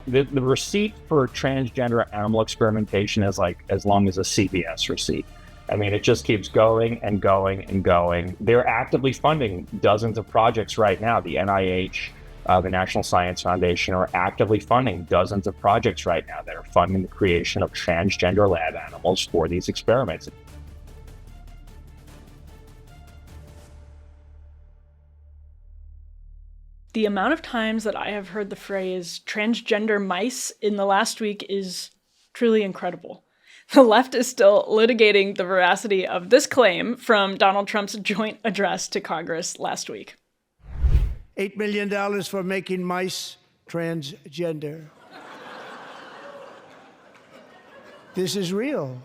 The receipt for transgender animal experimentation is like as long as a CVS receipt. I mean, it just keeps going and going and going. They're actively funding dozens of projects right now. The NIH, the National Science Foundation, are actively funding dozens of projects right now that are funding the creation of transgender lab animals for these experiments. The amount of times that I have heard the phrase transgender mice in the last week is truly incredible. The left is still litigating the veracity of this claim from Donald Trump's joint address to Congress last week. $8 million for making mice transgender. This is real.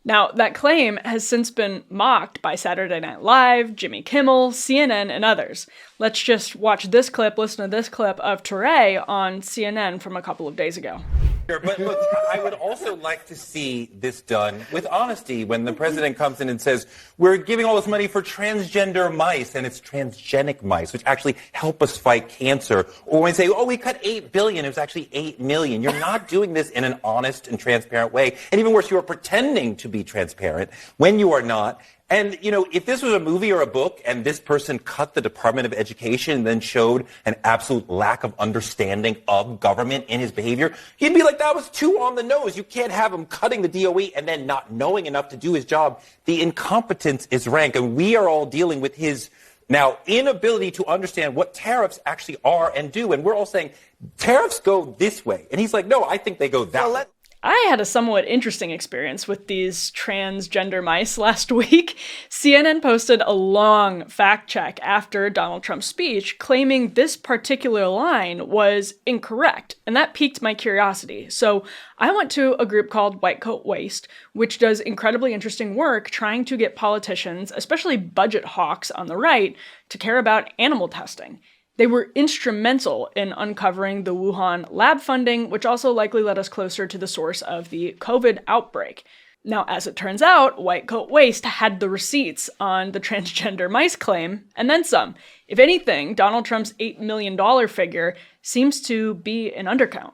Now, that claim has since been mocked by Saturday Night Live, Jimmy Kimmel, CNN, and others. Let's just watch this clip, listen to this clip of Touré on CNN from a couple of days ago. But look, I would also like to see this done with honesty when the president comes in and says, we're giving all this money for transgender mice, and it's transgenic mice, which actually help us fight cancer. Or when they say, oh, we cut $8 billion, it was actually $8 million. You're not doing this in an honest and transparent way. And even worse, you are pretending to be transparent when you are not. And, you know, if this was a movie or a book and this person cut the Department of Education and then showed an absolute lack of understanding of government in his behavior, you'd be like, that was too on the nose. You can't have him cutting the DOE and then not knowing enough to do his job. The incompetence is rank, and we are all dealing with his now inability to understand what tariffs actually are and do. And we're all saying, tariffs go this way. And he's like, no, I think they go that way. I had a somewhat interesting experience with these transgender mice last week. CNN posted a long fact check after Donald Trump's speech claiming this particular line was incorrect, and that piqued my curiosity. So I went to a group called White Coat Waste, which does incredibly interesting work trying to get politicians, especially budget hawks on the right, to care about animal testing. They were instrumental in uncovering the Wuhan lab funding, which also likely led us closer to the source of the COVID outbreak. Now, as it turns out, White Coat Waste had the receipts on the transgender mice claim, and then some. If anything, Donald Trump's $8 million figure seems to be an undercount.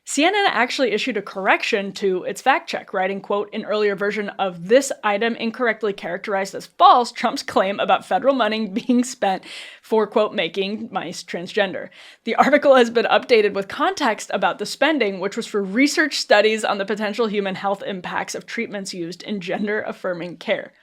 CNN actually issued a correction to its fact check, writing, quote, an earlier version of this item incorrectly characterized as false Trump's claim about federal money being spent for, quote, making mice transgender. The article has been updated with context about the spending, which was for research studies on the potential human health impacts of treatments used in gender-affirming care.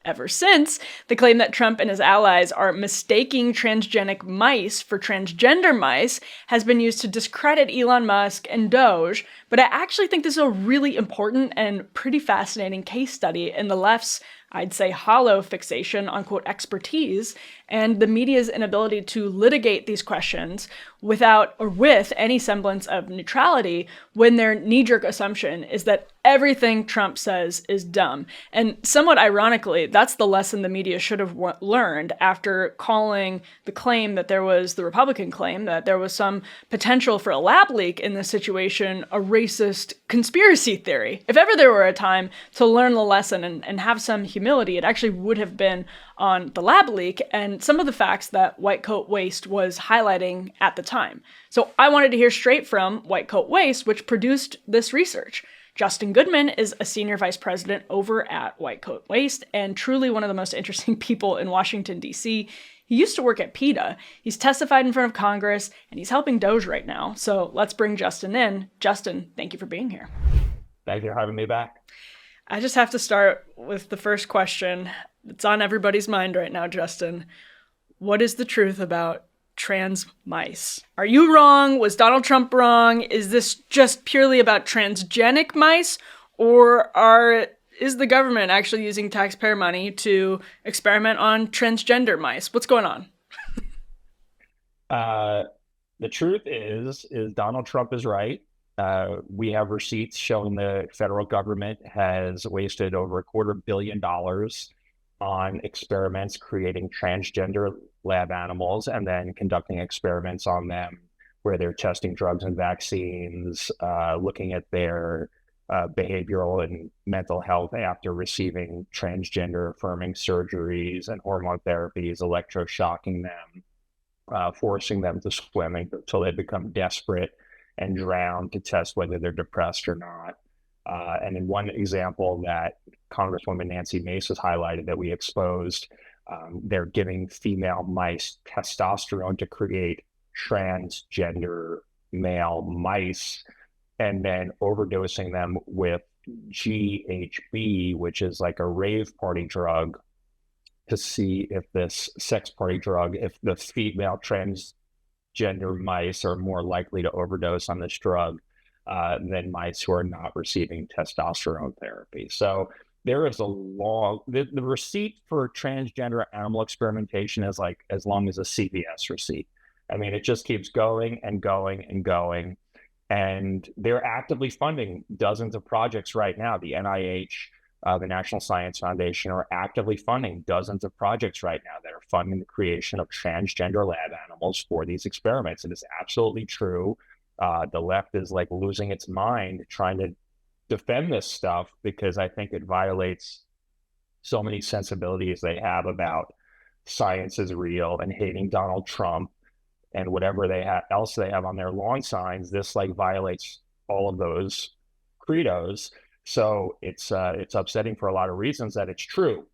Ever since, the claim that Trump and his allies are mistaking transgenic mice for transgender mice has been used to discredit Elon Musk and DOGE, but I actually think this is a really important and pretty fascinating case study in the left's, I'd say, hollow fixation on, quote, expertise, and the media's inability to litigate these questions without or with any semblance of neutrality when their knee-jerk assumption is that everything Trump says is dumb. And somewhat ironically, that's the lesson the media should have learned after calling the claim that there was, the Republican claim, that there was some potential for a lab leak in this situation, a racist conspiracy theory. If ever there were a time to learn the lesson and have some humility, it actually would have been on the lab leak and some of the facts that White Coat Waste was highlighting at the time. So I wanted to hear straight from White Coat Waste, which produced this research. Justin Goodman is a senior vice president over at White Coat Waste and truly one of the most interesting people in Washington, D.C. He used to work at PETA. He's testified in front of Congress, and he's helping DOGE right now. So let's bring Justin in. Justin, thank you for being here. Thank you for having me back. I just have to start with the first question. It's on everybody's mind right now, Justin. What is the truth about trans mice? Are you wrong? Was Donald Trump wrong? Is this just purely about transgenic mice? Or is the government actually using taxpayer money to experiment on transgender mice? What's going on? The truth is Donald Trump is right. We have receipts showing the federal government has wasted over $250 million on experiments creating transgender lab animals and then conducting experiments on them where they're testing drugs and vaccines, looking at their behavioral and mental health after receiving transgender affirming surgeries and hormone therapies, electroshocking them, forcing them to swim until they become desperate, and drown to test whether they're depressed or not. And in one example that Congresswoman Nancy Mace has highlighted that we exposed, they're giving female mice testosterone to create transgender male mice and then overdosing them with GHB, which is like a rave party drug, to see if this sex party drug, if the female transgender mice are more likely to overdose on this drug than mice who are not receiving testosterone therapy. So there is a long, the receipt for transgender animal experimentation is like as long as a CVS receipt. I mean, it just keeps going and going and going. And they're actively funding dozens of projects right now. The NIH, the National Science Foundation, are actively funding dozens of projects right now that are funding the creation of transgender lab animals for these experiments. It is absolutely true. The left is like losing its mind trying to defend this stuff because I think it violates so many sensibilities they have about science is real and hating Donald Trump and whatever they have else they have on their lawn signs. This like violates all of those credos. So it's upsetting for a lot of reasons that it's true.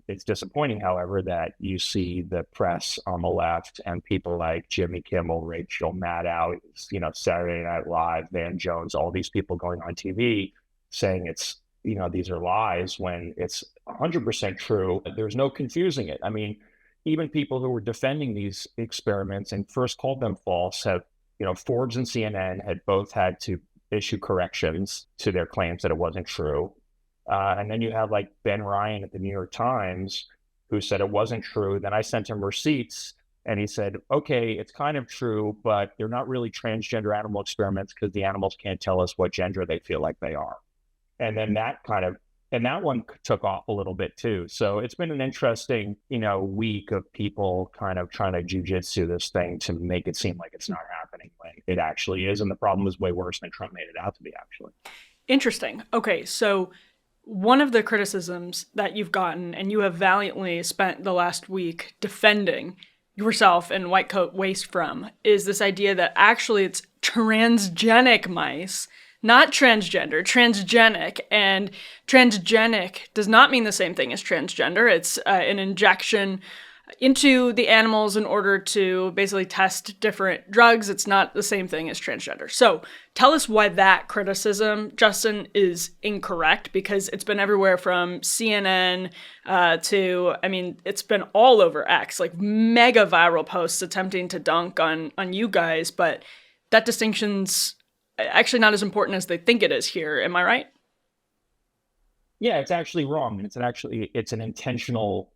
It's disappointing, however, that you see the press on the left and people like Jimmy Kimmel, Rachel Maddow, Saturday Night Live, Van Jones, all these people going on TV saying it's, these are lies when it's 100% true. There's no confusing it. I mean, even people who were defending these experiments and first called them false have, Forbes and CNN had both had to issue corrections to their claims that it wasn't true. And then you have like Ben Ryan at the New York Times who said it wasn't true. Then I sent him receipts and he said, okay, it's kind of true, but they're not really transgender animal experiments because the animals can't tell us what gender they feel like they are. And then that one took off a little bit too. So it's been an interesting, week of people kind of trying to jujitsu this thing to make it seem like it's not happening when it actually is. And the problem is way worse than Trump made it out to be, actually. Interesting. Okay, so one of the criticisms that you've gotten, and you have valiantly spent the last week defending yourself and white coat waste from, is this idea that actually it's transgenic mice, not transgender, transgenic. And transgenic does not mean the same thing as transgender. It's an injection into the animals in order to basically test different drugs. It's not the same thing as transgender. So tell us why that criticism, Justin, is incorrect, because it's been everywhere from CNN it's been all over X, like mega viral posts attempting to dunk on you guys, but that distinction's actually not as important as they think it is here. Am I right? Yeah, it's actually wrong. It's an intentional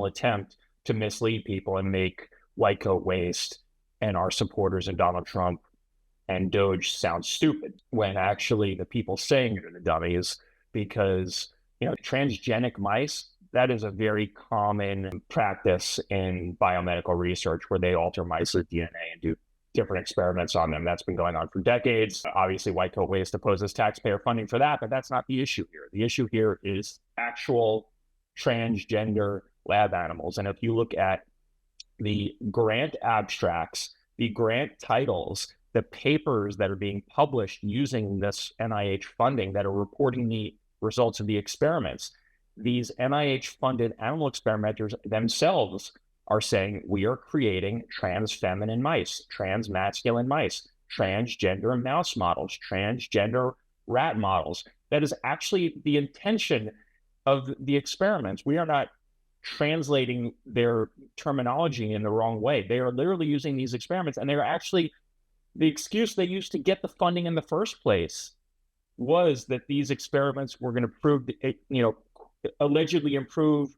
attempt to mislead people and make white coat waste and our supporters in Donald Trump and DOGE sound stupid when actually the people saying it are the dummies, because, transgenic mice, that is a very common practice in biomedical research where they alter mice's DNA and do different experiments on them. That's been going on for decades. Obviously, white coat waste opposes taxpayer funding for that, but that's not the issue here. The issue here is actual transgender lab animals. And if you look at the grant abstracts, the grant titles, the papers that are being published using this NIH funding that are reporting the results of the experiments, these NIH-funded animal experimenters themselves are saying we are creating trans feminine mice, trans masculine mice, transgender mouse models, transgender rat models. That is actually the intention of the experiments. We are not translating their terminology in the wrong way. They are literally using these experiments, and they're actually, the excuse they used to get the funding in the first place was that these experiments were going to prove, allegedly improve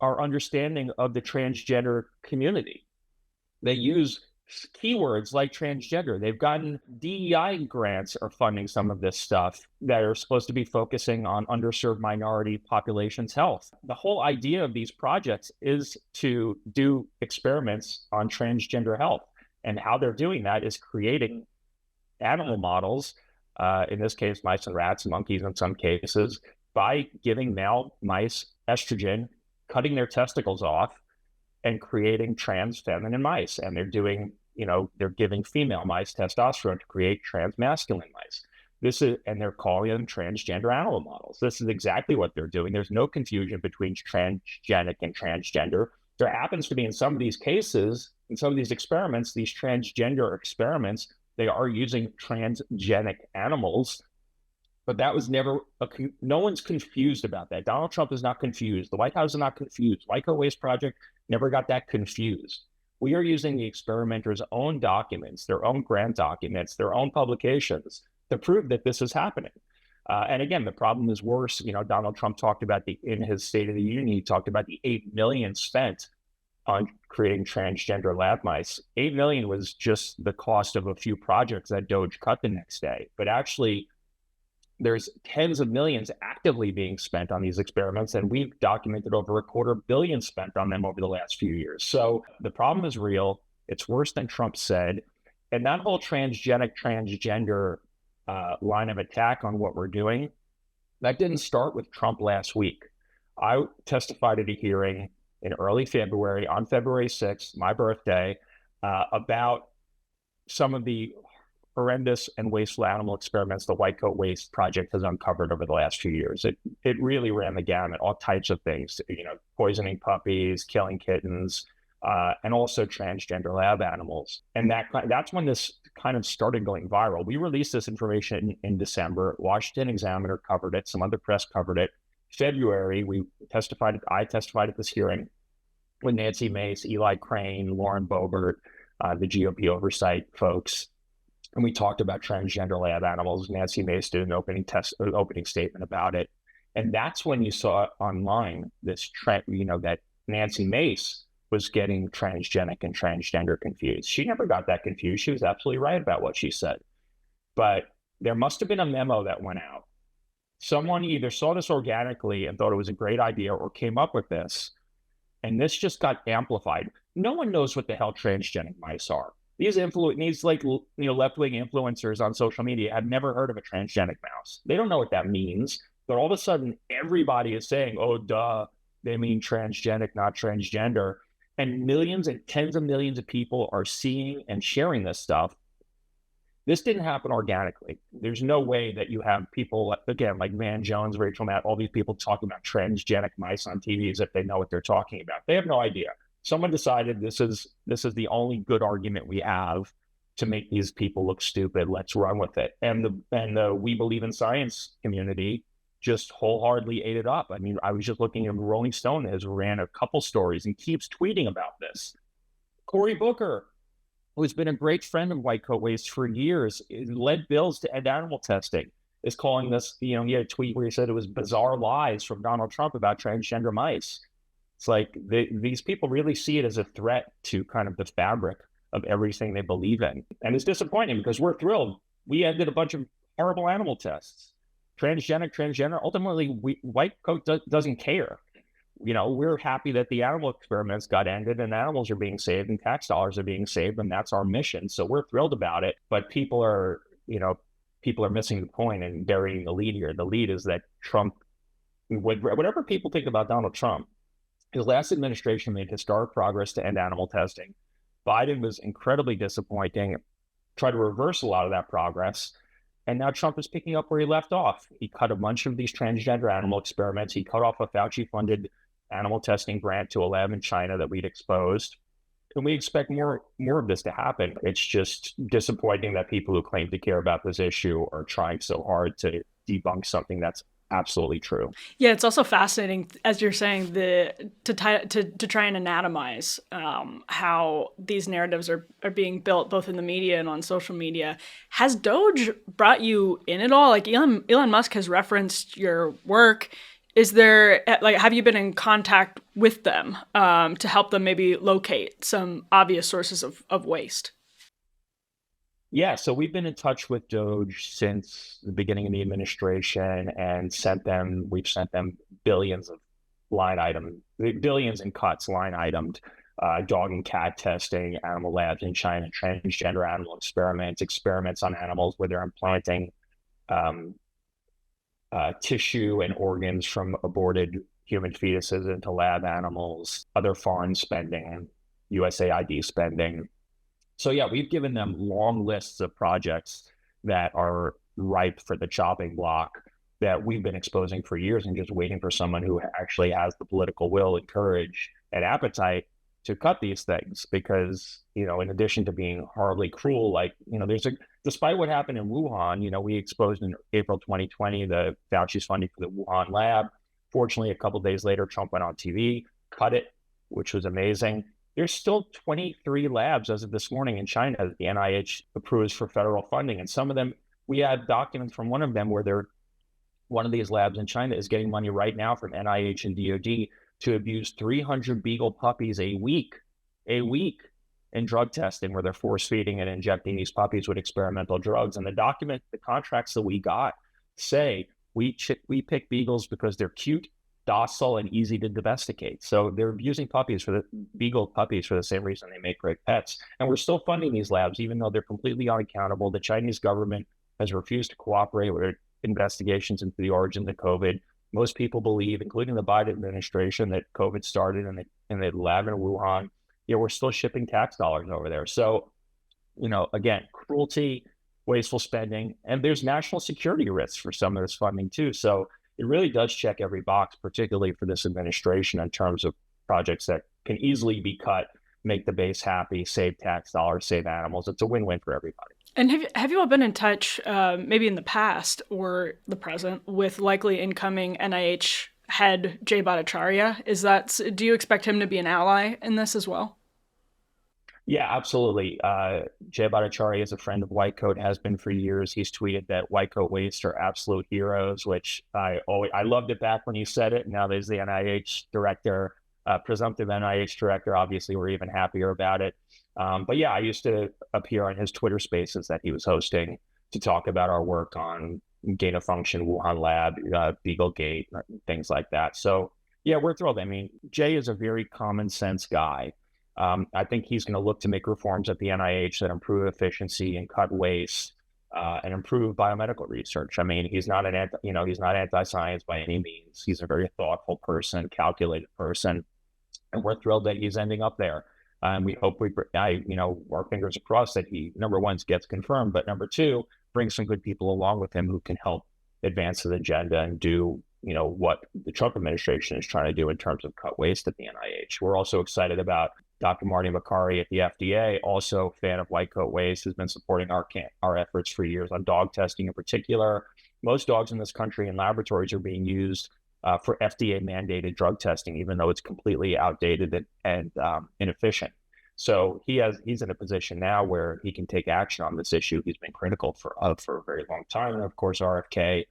our understanding of the transgender community. They use keywords like transgender. They've gotten DEI grants are funding some of this stuff that are supposed to be focusing on underserved minority populations' health. The whole idea of these projects is to do experiments on transgender health. And how they're doing that is creating animal models, in this case, mice and rats, monkeys in some cases, by giving male mice estrogen, cutting their testicles off, and creating trans feminine mice. And they're doing they're giving female mice testosterone to create transmasculine mice. And they're calling them transgender animal models. This is exactly what they're doing. There's no confusion between transgenic and transgender. There happens to be in some of these cases, in some of these experiments, these transgender experiments, they are using transgenic animals, but that was never, no one's confused about that. Donald Trump is not confused. The White House is not confused. White Coat Waste Project never got that confused. We are using the experimenters' own documents, their own grant documents, their own publications to prove that this is happening. And again, the problem is worse. Donald Trump talked about in his State of the Union, he talked about the $8 million spent on creating transgender lab mice. $8 million was just the cost of a few projects that DOGE cut the next day. But actually, there's tens of millions actively being spent on these experiments, and we've documented over $250 million spent on them over the last few years. So the problem is real. It's worse than Trump said. And that whole transgender line of attack on what we're doing, that didn't start with Trump last week. I testified at a hearing in early February, on February 6th, my birthday, about some of the horrendous and wasteful animal experiments the White Coat Waste Project has uncovered over the last few years. It really ran the gamut, all types of things, poisoning puppies, killing kittens, and also transgender lab animals. And that's when this kind of started going viral. We released this information in December. Washington Examiner covered it. Some other press covered it. February, I testified at this hearing with Nancy Mace, Eli Crane, Lauren Boebert, the GOP oversight folks. And we talked about transgender lab animals. Nancy Mace did an opening statement about it. And that's when you saw online this trend, that Nancy Mace was getting transgenic and transgender confused. She never got that confused. She was absolutely right about what she said. But there must have been a memo that went out. Someone either saw this organically and thought it was a great idea or came up with this, and this just got amplified. No one knows what the hell transgenic mice are. These left-wing influencers on social media have never heard of a transgenic mouse. They don't know what that means, but all of a sudden everybody is saying, oh, duh, they mean transgenic, not transgender. And millions and tens of millions of people are seeing and sharing this stuff. This didn't happen organically. There's no way that you have people, again, like Van Jones, Rachel Matt, all these people talking about transgenic mice on TV as if they know what they're talking about. They have no idea. Someone decided this is the only good argument we have to make these people look stupid. Let's run with it. And the We Believe in Science community just wholeheartedly ate it up. I mean, I was just looking at Rolling Stone has ran a couple stories and keeps tweeting about this. Cory Booker, who's been a great friend of White Coat Waste for years, led bills to end animal testing, is calling this, he had a tweet where he said it was bizarre lies from Donald Trump about transgender mice. It's like these people really see it as a threat to kind of the fabric of everything they believe in. And it's disappointing because we're thrilled. We ended a bunch of horrible animal tests. Transgender, ultimately, White Coat doesn't care. We're happy that the animal experiments got ended and animals are being saved and tax dollars are being saved, and that's our mission. So we're thrilled about it. But people are missing the point and burying the lead here. The lead is that Trump, whatever people think about Donald Trump, his last administration made historic progress to end animal testing. Biden was incredibly disappointing, tried to reverse a lot of that progress. And now Trump is picking up where he left off. He cut a bunch of these transgender animal experiments. He cut off a Fauci-funded animal testing grant to a lab in China that we'd exposed. And we expect more of this to happen. It's just disappointing that people who claim to care about this issue are trying so hard to debunk something that's absolutely true. Yeah, it's also fascinating, as you're saying, to try and anatomize how these narratives are being built both in the media and on social media. Has DOGE brought you in at all? Like Elon Musk has referenced your work. Is there, have you been in contact with them to help them maybe locate some obvious sources of waste? Yeah, so we've been in touch with DOGE since the beginning of the administration and we've sent them billions in cuts, line itemed, dog and cat testing, animal labs in China, transgender animal experiments on animals where they're implanting tissue and organs from aborted human fetuses into lab animals, other foreign spending, USAID spending. So yeah, we've given them long lists of projects that are ripe for the chopping block that we've been exposing for years and just waiting for someone who actually has the political will and courage and appetite to cut these things. Because, in addition to being horribly cruel, despite what happened in Wuhan, we exposed in April 2020 the Fauci's funding for the Wuhan lab. Fortunately, a couple of days later, Trump went on TV, cut it, which was amazing. There's still 23 labs as of this morning in China that the NIH approves for federal funding. And some of them, we had documents from one of them where one of these labs in China is getting money right now from NIH and DOD to abuse 300 beagle puppies a week in drug testing, where they're force feeding and injecting these puppies with experimental drugs. And the contracts that we got say we pick beagles because they're cute, docile, and easy to domesticate. So they're using beagle puppies for the same reason they make great pets. And we're still funding these labs, even though they're completely unaccountable. The Chinese government has refused to cooperate with investigations into the origins of COVID. Most people believe, including the Biden administration, that COVID started in the lab in Wuhan. We're still shipping tax dollars over there. So, again, cruelty, wasteful spending, and there's national security risks for some of this funding too. So it really does check every box, particularly for this administration, in terms of projects that can easily be cut, make the base happy, save tax dollars, save animals. It's a win-win for everybody. And have you all been in touch, maybe in the past or the present, with likely incoming NIH head Jay Bhattacharya? Do you expect him to be an ally in this as well? Yeah, absolutely. Jay Bhattacharya is a friend of White Coat, has been for years. He's tweeted that White Coat Waste are absolute heroes, which I loved it back when he said it. Now there's the NIH director, presumptive NIH director. Obviously, we're even happier about it. But yeah, I used to appear on his Twitter Spaces that he was hosting to talk about our work on gain of function, Wuhan lab, Beaglegate, things like that. So yeah, we're thrilled. I mean, Jay is a very common sense guy. I think he's going to look to make reforms at the NIH that improve efficiency and cut waste and improve biomedical research. I mean, he's not anti-science by any means. He's a very thoughtful person, calculated person, and we're thrilled that he's ending up there. And we hope our fingers are crossed that he, number one, gets confirmed, but number two, brings some good people along with him who can help advance the agenda and do, what the Trump administration is trying to do in terms of cut waste at the NIH. We're also excited about Dr. Marty Makary at the FDA, also a fan of White Coat Waste, has been supporting our efforts for years on dog testing in particular. Most dogs in this country in laboratories are being used for FDA mandated drug testing, even though it's completely outdated and inefficient. So he's in a position now where he can take action on this issue. He's been critical for a very long time. And of course, RFK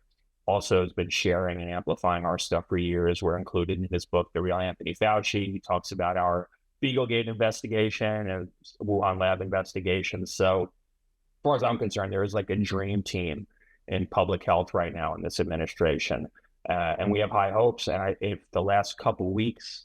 also has been sharing and amplifying our stuff for years. We're included in his book, The Real Anthony Fauci. He talks about our Beaglegate investigation and Wuhan lab investigation. So as far as I'm concerned, there is like a dream team in public health right now in this administration. And we have high hopes. And if the last couple of weeks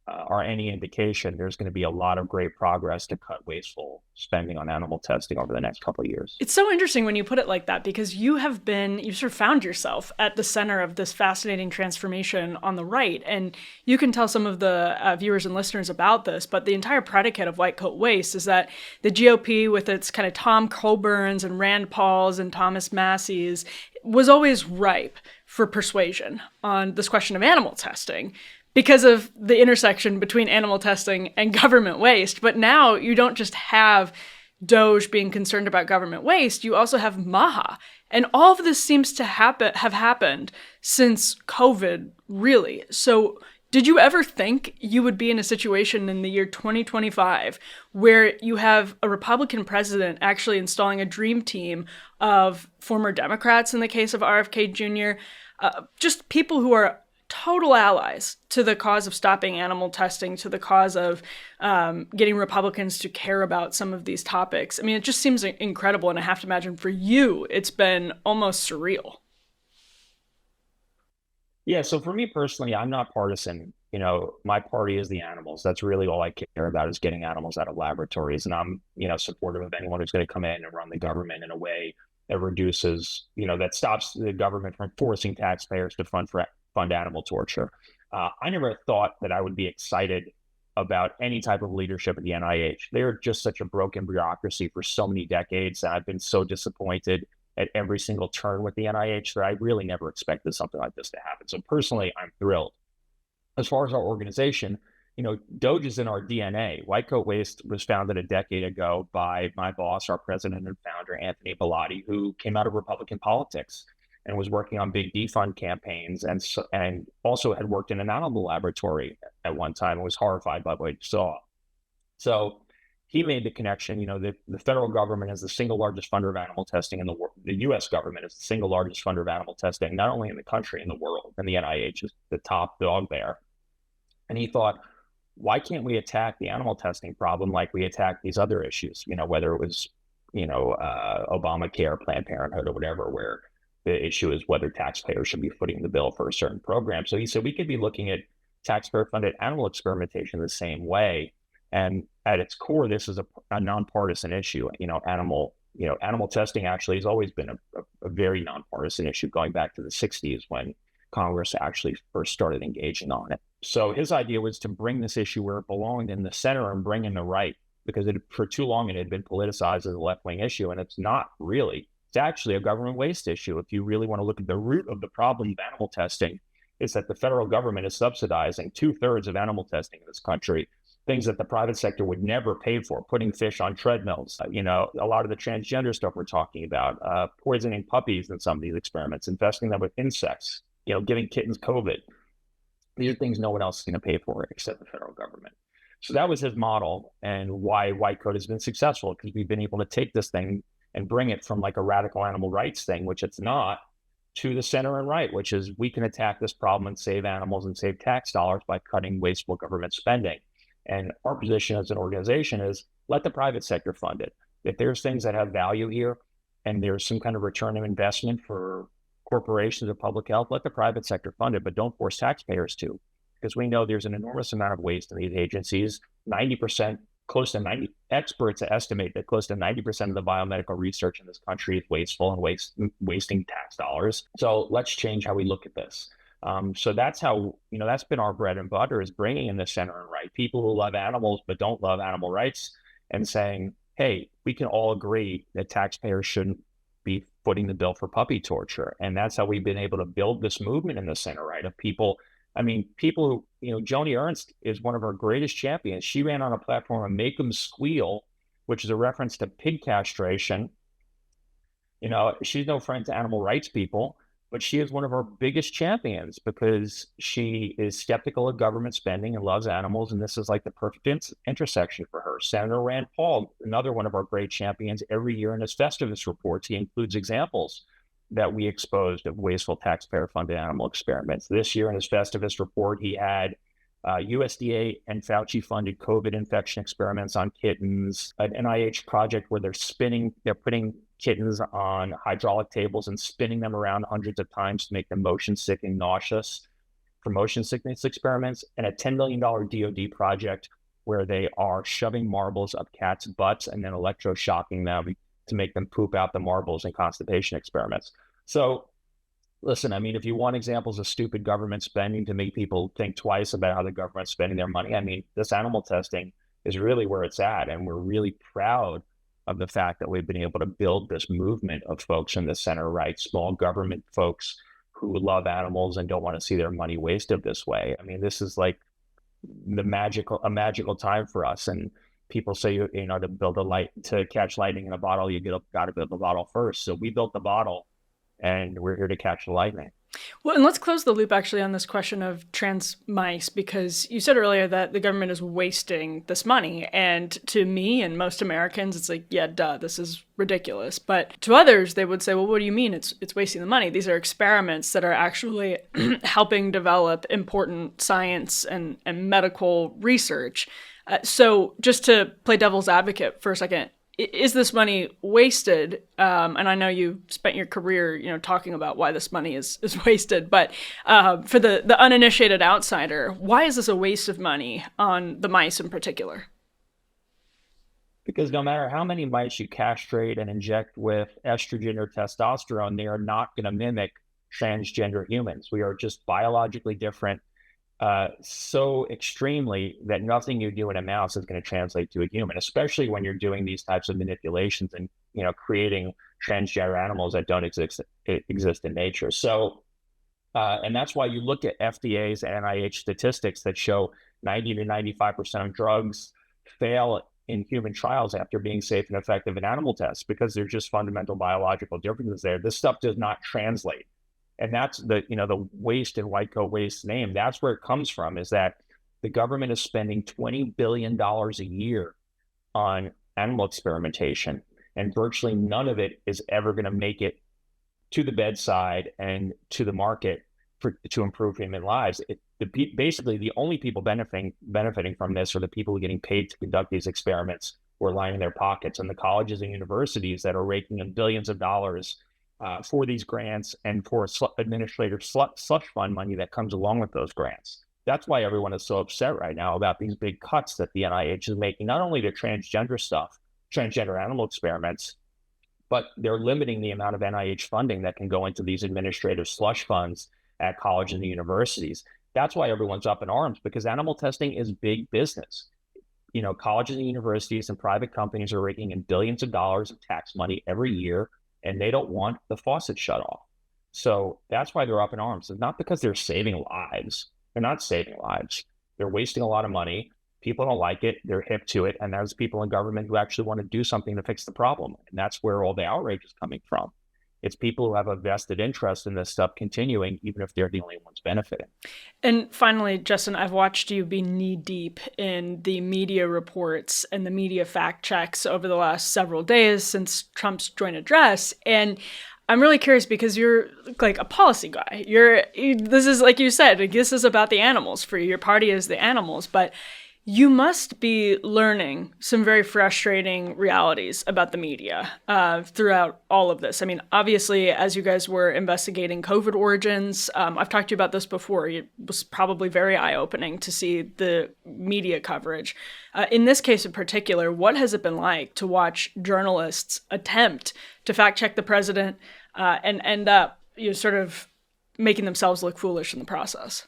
are any indication, there's going to be a lot of great progress to cut wasteful spending on animal testing over the next couple of years. It's so interesting when you put it like that, because you sort of found yourself at the center of this fascinating transformation on the right. And you can tell some of the viewers and listeners about this, but the entire predicate of White Coat Waste is that the GOP, with its kind of Tom Coburns and Rand Pauls and Thomas Masseys, was always ripe for persuasion on this question of animal testing, because of the intersection between animal testing and government waste. But now you don't just have DOGE being concerned about government waste, you also have MAHA. And all of this seems to have happened since COVID, really. So did you ever think you would be in a situation in the year 2025 where you have a Republican president actually installing a dream team of former Democrats, in the case of RFK Jr., just people who are total allies to the cause of stopping animal testing, to the cause of getting Republicans to care about some of these topics? I mean, it just seems incredible. And I have to imagine for you, it's been almost surreal. Yeah. So for me personally, I'm not partisan. My party is the animals. That's really all I care about, is getting animals out of laboratories. And I'm, supportive of anyone who's going to come in and run the government in a way that reduces, that stops the government from forcing taxpayers to fund animal torture. I never thought that I would be excited about any type of leadership at the NIH. They're just such a broken bureaucracy for so many decades. And I've been so disappointed at every single turn with the NIH that I really never expected something like this to happen. So personally, I'm thrilled. As far as our organization, DOGE is in our DNA. White Coat Waste was founded a decade ago by my boss, our president and founder, Anthony Bellotti, who came out of Republican politics and was working on big defund campaigns, and also had worked in an animal laboratory at one time and was horrified by what he saw. So he made the connection. The federal government is the single largest funder of animal testing in the world. The U.S. government is the single largest funder of animal testing, not only in the country, in the world, and the NIH is the top dog there. And he thought, why can't we attack the animal testing problem like we attack these other issues, whether it was, Obamacare, Planned Parenthood, or whatever, where the issue is whether taxpayers should be footing the bill for a certain program. So he said we could be looking at taxpayer-funded animal experimentation the same way. And at its core, this is a nonpartisan issue. Animal testing actually has always been a very nonpartisan issue, going back to the 60s when Congress actually first started engaging on it. So his idea was to bring this issue where it belonged, in the center, and bring in the right, because for too long it had been politicized as a left-wing issue, and it's not really. It's actually a government waste issue. If you really want to look at the root of the problem of animal testing, it's that the federal government is subsidizing 2/3 of animal testing in this country, things that the private sector would never pay for, putting fish on treadmills, a lot of the transgender stuff we're talking about, poisoning puppies in some of these experiments, infesting them with insects, giving kittens COVID. These are things no one else is going to pay for except the federal government. So that was his model, and why White Coat has been successful, because we've been able to take this thing and bring it from like a radical animal rights thing, which it's not, to the center and right, which is we can attack this problem and save animals and save tax dollars by cutting wasteful government spending. And our position as an organization is let the private sector fund it. If there's things that have value here and there's some kind of return of investment for corporations or public health, let the private sector fund it, but don't force taxpayers to, because we know there's an enormous amount of waste in these agencies. 90%, close to 90 experts estimate that close to 90% of the biomedical research in this country is wasteful and wasting tax dollars. So let's change how we look at this. So that's how, that's been our bread and butter, is bringing in the center and right, people who love animals but don't love animal rights, and saying, hey, we can all agree that taxpayers shouldn't be footing the bill for puppy torture. And that's how we've been able to build this movement in the center right of people. People who, Joni Ernst is one of our greatest champions. She ran on a platform of Make 'em Squeal, which is a reference to pig castration. She's no friend to animal rights people, but she is one of our biggest champions because she is skeptical of government spending and loves animals. And this is like the perfect intersection for her. Senator Rand Paul, another one of our great champions, every year in his Festivus reports, he includes examples that we exposed of wasteful taxpayer-funded animal experiments. This year in his Festivus report, he had USDA and Fauci-funded COVID infection experiments on kittens, an NIH project where they're putting kittens on hydraulic tables and spinning them around hundreds of times to make them motion sick and nauseous for motion sickness experiments, and a $10 million DOD project where they are shoving marbles up cats' butts and then electroshocking them to make them poop out the marbles in constipation experiments. So listen, if you want examples of stupid government spending to make people think twice about how the government's spending their money, this animal testing is really where it's at. And we're really proud of the fact that we've been able to build this movement of folks in the center right, small government folks who love animals and don't want to see their money wasted this way. This is like a magical time for us. And people say, to catch lightning in a bottle, you got to build the bottle first. So we built the bottle, and we're here to catch the lightning. Well, and let's close the loop actually on this question of trans mice, because you said earlier that the government is wasting this money. And to me and most Americans, it's like, yeah, duh, this is ridiculous. But to others, they would say, well, what do you mean it's wasting the money? These are experiments that are actually helping develop important science and medical research. So just to play devil's advocate for a second, is this money wasted? And I know you spent your career, talking about why this money is wasted. But for the uninitiated outsider, why is this a waste of money on the mice in particular? Because no matter how many mice you castrate and inject with estrogen or testosterone, they are not going to mimic transgender humans. We are just biologically different. so extremely that nothing you do in a mouse is going to translate to a human, especially when you're doing these types of manipulations and creating transgender animals that don't exist in nature. So, and that's why you look at FDA's and NIH statistics that show 90 to 95% of drugs fail in human trials after being safe and effective in animal tests, because there's just fundamental biological differences there. This stuff does not translate. And that's the waste in white coat waste name. That's where it comes from, is that the government is spending $20 billion a year on animal experimentation, and virtually none of it is ever going to make it to the bedside and to the market to improve human lives. Basically, the only people benefiting from this are the people who are getting paid to conduct these experiments or lining their pockets, and the colleges and universities that are raking in billions of dollars for these grants and for administrative slush fund money that comes along with those grants. That's why everyone is so upset right now about these big cuts that the NIH is making, not only to transgender stuff, transgender animal experiments, but they're limiting the amount of NIH funding that can go into these administrative slush funds at colleges and universities. That's why everyone's up in arms, because animal testing is big business. Colleges and universities and private companies are raking in billions of dollars of tax money every year, and they don't want the faucet shut off. So that's why they're up in arms. It's not because they're saving lives. They're not saving lives. They're wasting a lot of money. People don't like it. They're hip to it. And there's people in government who actually want to do something to fix the problem. And that's where all the outrage is coming from. It's people who have a vested interest in this stuff continuing, even if they're the only ones benefiting. And finally, Justin, I've watched you be knee deep in the media reports and the media fact checks over the last several days since Trump's joint address. And I'm really curious because you're like a policy guy. This is, like you said, this is about the animals for you. Your party is the animals, but you must be learning some very frustrating realities about the media throughout all of this. I mean, obviously, as you guys were investigating COVID origins, I've talked to you about this before. It was probably very eye-opening to see the media coverage. In this case in particular, what has it been like to watch journalists attempt to fact-check the president and end up sort of making themselves look foolish in the process?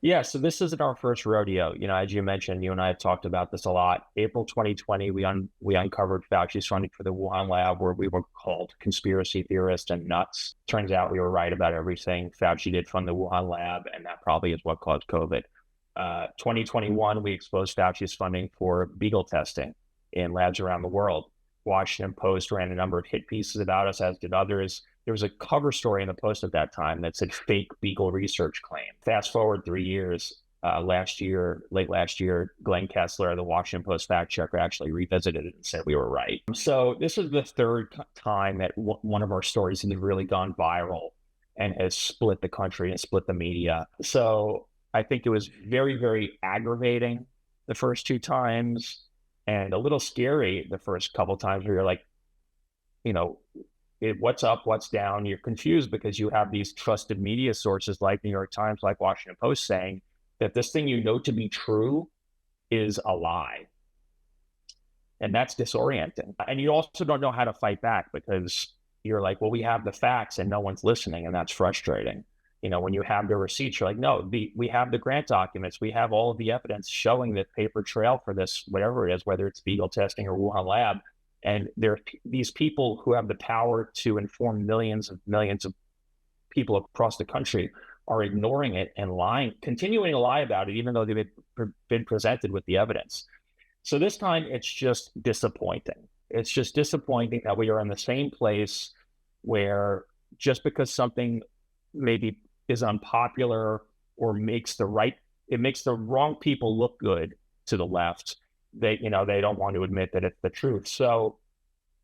Yeah, so this isn't our first rodeo. As you mentioned, you and I have talked about this a lot. April 2020, we uncovered Fauci's funding for the Wuhan lab, where we were called conspiracy theorists and nuts. Turns out we were right about everything. Fauci did fund the Wuhan lab, and that probably is what caused COVID. 2021, we exposed Fauci's funding for beagle testing in labs around the world. Washington Post ran a number of hit pieces about us, as did others. There was a cover story in the Post at that time that said fake beagle research claim. Fast forward 3 years, late last year, Glenn Kessler, the Washington Post fact checker, actually revisited it and said we were right. So this is the third time that one of our stories has really gone viral and has split the country and split the media. So I think it was very, very aggravating the first two times, and a little scary the first couple times, where you're like, what's up, what's down? You're confused because you have these trusted media sources like New York Times, like Washington Post, saying that this thing to be true is a lie. And that's disorienting. And you also don't know how to fight back, because you're like, well, we have the facts and no one's listening. And that's frustrating. When you have the receipts, you're like, no, we have the grant documents. We have all of the evidence showing the paper trail for this, whatever it is, whether it's beagle testing or Wuhan lab. And there are these people who have the power to inform millions of people across the country are ignoring it and lying, continuing to lie about it, even though they've been presented with the evidence. So this time, it's just disappointing. It's just disappointing that we are in the same place where just because something maybe is unpopular or makes the wrong people look good to the left, they don't want to admit that it's the truth. So,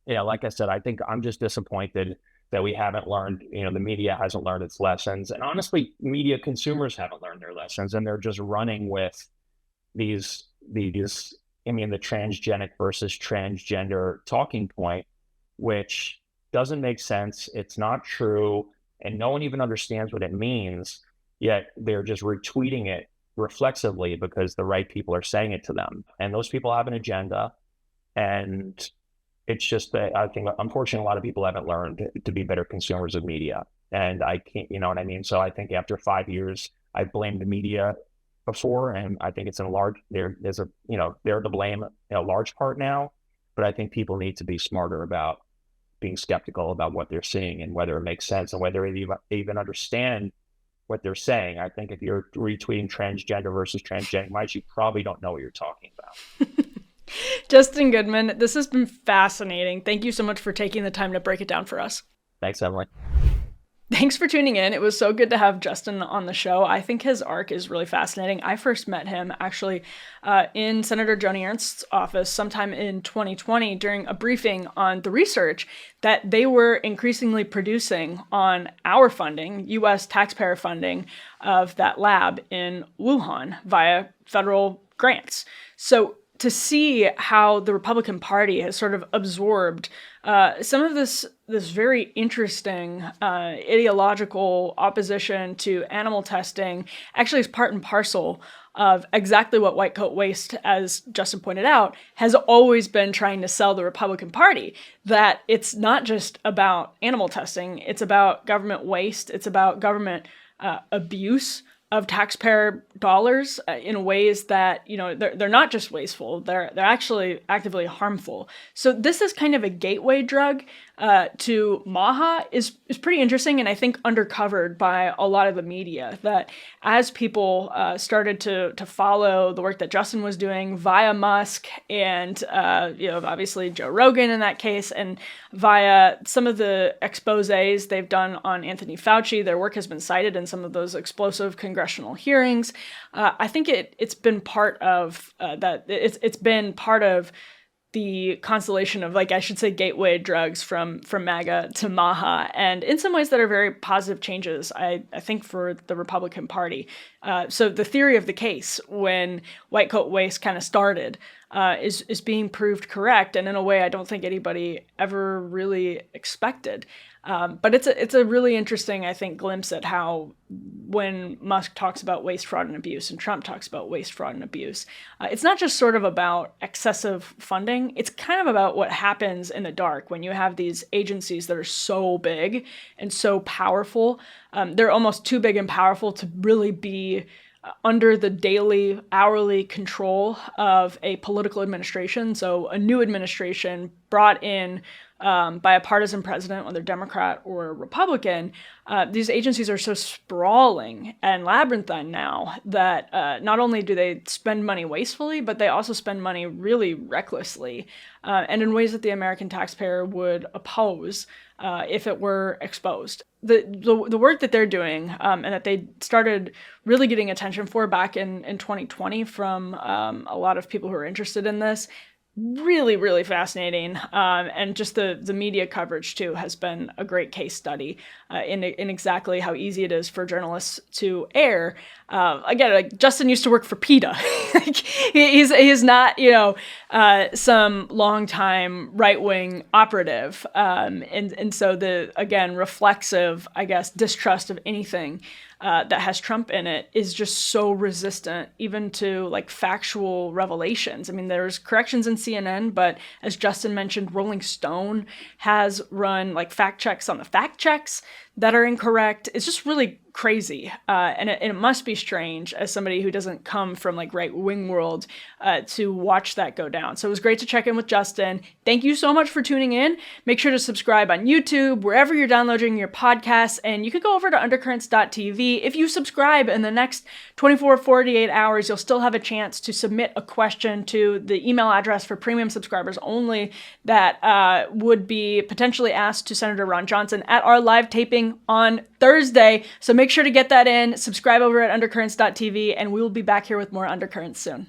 like I said, I think I'm just disappointed that we haven't learned, the media hasn't learned its lessons. And honestly, media consumers haven't learned their lessons, and they're just running with the transgenic versus transgender talking point, which doesn't make sense. It's not true. And no one even understands what it means, yet they're just retweeting it reflexively because the right people are saying it to them. And those people have an agenda. And it's just that I think, unfortunately, a lot of people haven't learned to be better consumers of media. And I can't, you know what I mean? So I think after 5 years I blamed the media before, and I think it's in a large, there's a, they're to blame in a large part now, but I think people need to be smarter about being skeptical about what they're seeing and whether it makes sense and whether they even understand what they're saying. I think if you're retweeting transgender versus transgenic mice, you probably don't know what you're talking about. Justin Goodman, this has been fascinating. Thank you so much for taking the time to break it down for us. Thanks, Emily. Thanks for tuning in. It was so good to have Justin on the show. I think his arc is really fascinating. I first met him actually in Senator Joni Ernst's office sometime in 2020 during a briefing on the research that they were increasingly producing on our funding, U.S. taxpayer funding of that lab in Wuhan via federal grants. So to see how the Republican Party has sort of absorbed some of this very interesting ideological opposition to animal testing actually is part and parcel of exactly what white coat waste, as Justin pointed out, has always been trying to sell the Republican Party, that it's not just about animal testing, it's about government waste, it's about government abuse of taxpayer dollars in ways that, they're not just wasteful, they're actually actively harmful. So this is kind of a gateway drug to MAHA is pretty interesting, and I think undercovered by a lot of the media, that as people started to follow the work that Justin was doing via Musk and obviously Joe Rogan in that case, and via some of the exposés they've done on Anthony Fauci, their work has been cited in some of those explosive congressional hearings. I think it's been part of that. It's been part of the constellation of, gateway drugs from MAGA to MAHA, and in some ways that are very positive changes, I think, for the Republican Party. So the theory of the case when white coat waste kind of started is being proved correct, and in a way I don't think anybody ever really expected. But it's a really interesting, I think, glimpse at how when Musk talks about waste, fraud, and abuse, and Trump talks about waste, fraud, and abuse, it's not just sort of about excessive funding. It's kind of about what happens in the dark when you have these agencies that are so big and so powerful. They're almost too big and powerful to really be under the daily, hourly control of a political administration. So a new administration brought in by a partisan president, whether Democrat or Republican, these agencies are so sprawling and labyrinthine now that not only do they spend money wastefully, but they also spend money really recklessly and in ways that the American taxpayer would oppose if it were exposed. The work that they're doing and that they started really getting attention for back in 2020 from a lot of people who are interested in this, really, really fascinating. And just the media coverage, too, has been a great case study in exactly how easy it is for journalists to err. Again, Justin used to work for PETA. He's not, some longtime right-wing operative. And so the reflexive, distrust of anything that has Trump in it is just so resistant even to factual revelations. I mean, there's corrections in CNN, but as Justin mentioned, Rolling Stone has run fact checks on the fact checks that are incorrect. It's just really crazy. And it must be strange as somebody who doesn't come from right-wing world to watch that go down. So it was great to check in with Justin. Thank you so much for tuning in. Make sure to subscribe on YouTube, wherever you're downloading your podcasts, and you can go over to undercurrents.tv. If you subscribe in the next 24, 48 hours, you'll still have a chance to submit a question to the email address for premium subscribers only that would be potentially asked to Senator Ron Johnson at our live taping on Thursday. So make sure to get that in, subscribe over at undercurrents.tv, and we will be back here with more Undercurrents soon.